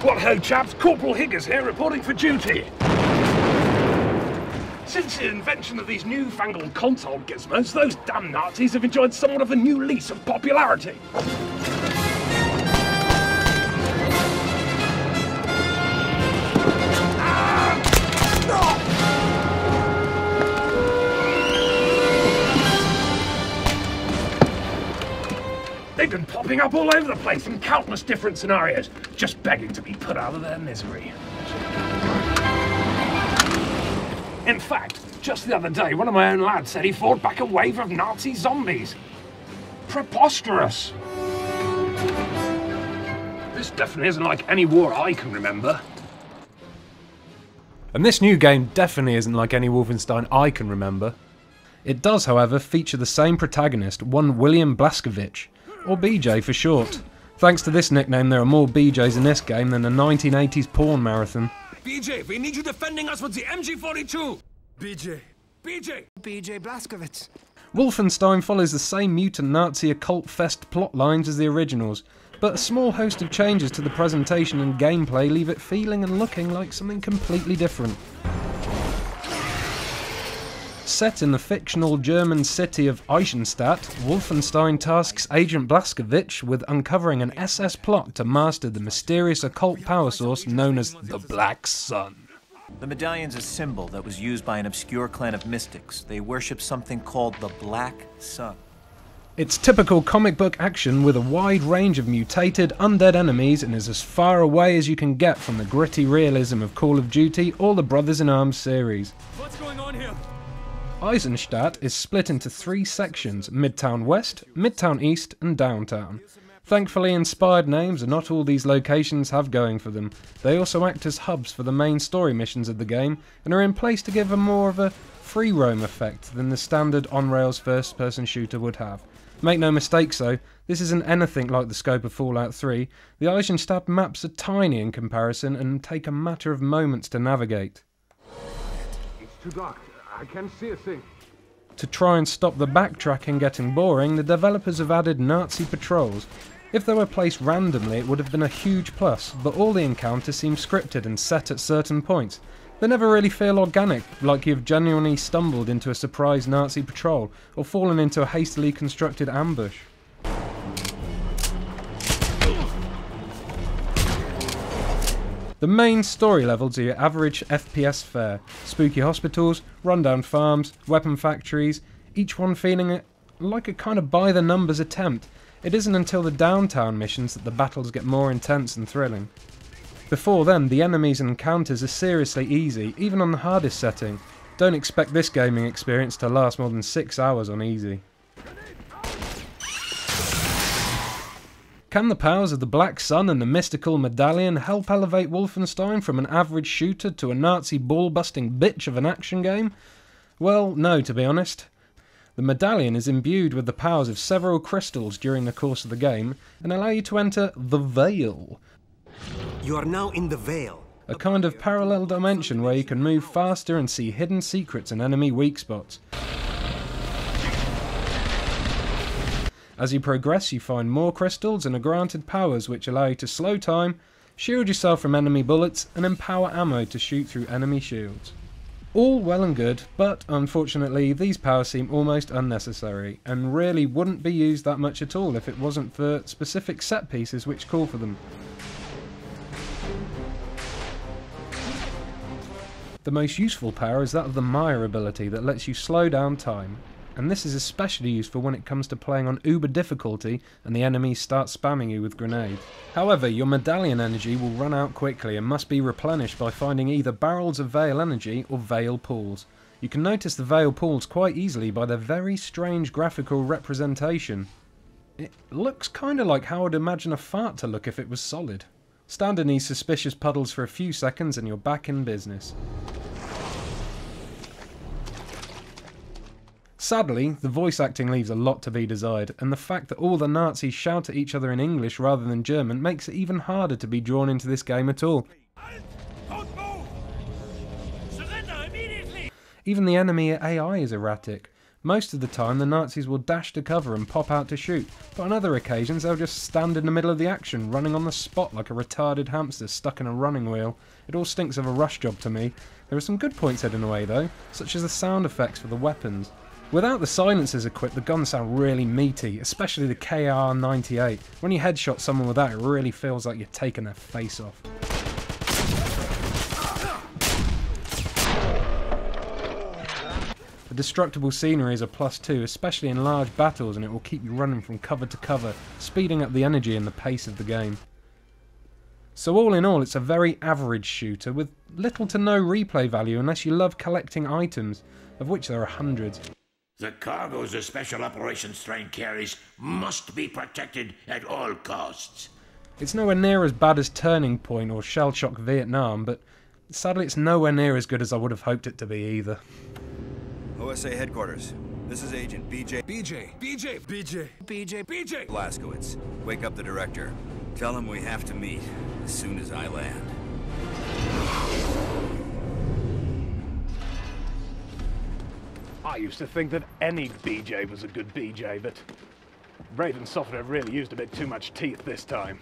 What ho, chaps? Corporal Higgers here, reporting for duty. Since the invention of these newfangled console gizmos, those damn Nazis have enjoyed somewhat of a new lease of popularity. They've been popping up all over the place in countless different scenarios, just begging to be put out of their misery. In fact, just the other day, one of my own lads said he fought back a wave of Nazi zombies. Preposterous! This definitely isn't like any war I can remember. And this new game definitely isn't like any Wolfenstein I can remember. It does, however, feature the same protagonist, one William Blaskovich, or BJ for short. Thanks to this nickname, there are more BJs in this game than a 1980s porn marathon. BJ, we need you defending us with the MG42! BJ Blaskovich. Wolfenstein follows the same mutant Nazi occult fest plot lines as the originals, but a small host of changes to the presentation and gameplay leave it feeling and looking like something completely different. Set in the fictional German city of Eisenstadt, Wolfenstein tasks Agent Blaskovich with uncovering an SS plot to master the mysterious occult power source known as the Black Sun. The medallion's a symbol that was used by an obscure clan of mystics. They worship something called the Black Sun. It's typical comic book action with a wide range of mutated, undead enemies and is as far away as you can get from the gritty realism of Call of Duty or the Brothers in Arms series. What's going on here? Eisenstadt is split into 3 sections: Midtown West, Midtown East and Downtown. Thankfully, inspired names are not all these locations have going for them. They also act as hubs for the main story missions of the game and are in place to give a more of a free roam effect than the standard on-rails first-person shooter would have. Make no mistakes though, this isn't anything like the scope of Fallout 3. The Eisenstadt maps are tiny in comparison and take a matter of moments to navigate. It's too dark. I can't see a thing. To try and stop the backtracking getting boring, the developers have added Nazi patrols. If they were placed randomly, it would have been a huge plus, but all the encounters seem scripted and set at certain points. They never really feel organic, like you've genuinely stumbled into a surprise Nazi patrol, or fallen into a hastily constructed ambush. The main story levels are your average FPS fare: spooky hospitals, rundown farms, weapon factories, each one feeling like a kind of by-the-numbers attempt. It isn't until the downtown missions that the battles get more intense and thrilling. Before then, the enemies and encounters are seriously easy, even on the hardest setting. Don't expect this gaming experience to last more than 6 hours on easy. Can the powers of the Black Sun and the mystical medallion help elevate Wolfenstein from an average shooter to a Nazi ball-busting bitch of an action game? Well, no, to be honest. The medallion is imbued with the powers of several crystals during the course of the game and allow you to enter the Veil. You are now in the Veil. A kind of parallel dimension where you can move faster and see hidden secrets and enemy weak spots. As you progress, you find more crystals and are granted powers which allow you to slow time, shield yourself from enemy bullets, and empower ammo to shoot through enemy shields. All well and good, but unfortunately these powers seem almost unnecessary, and really wouldn't be used that much at all if it wasn't for specific set pieces which call for them. The most useful power is that of the Mire ability that lets you slow down time, and this is especially useful when it comes to playing on uber difficulty and the enemies start spamming you with grenades. However, your medallion energy will run out quickly and must be replenished by finding either barrels of Veil energy or Veil pools. You can notice the Veil pools quite easily by their very strange graphical representation. It looks kinda like how I'd imagine a fart to look if it was solid. Stand in these suspicious puddles for a few seconds and you're back in business. Sadly, the voice acting leaves a lot to be desired, and the fact that all the Nazis shout at each other in English rather than German makes it even harder to be drawn into this game at all. Even the enemy AI is erratic. Most of the time the Nazis will dash to cover and pop out to shoot, but on other occasions they'll just stand in the middle of the action, running on the spot like a retarded hamster stuck in a running wheel. It all stinks of a rush job to me. There are some good points hidden away though, such as the sound effects for the weapons. Without the silencers equipped, the guns sound really meaty, especially the KR-98. When you headshot someone with that, it really feels like you're taking their face off. The destructible scenery is a +2, especially in large battles, and it will keep you running from cover to cover, speeding up the energy and the pace of the game. So all in all, it's a very average shooter with little to no replay value unless you love collecting items, of which there are hundreds. The cargoes the Special Operations Train carries must be protected at all costs. It's nowhere near as bad as Turning Point or Shell Shock Vietnam, but sadly it's nowhere near as good as I would have hoped it to be either. OSA headquarters. This is Agent BJ Blaskowitz. Wake up the director. Tell him we have to meet as soon as I land. I used to think that any BJ was a good BJ, but Raven Software really used a bit too much teeth this time.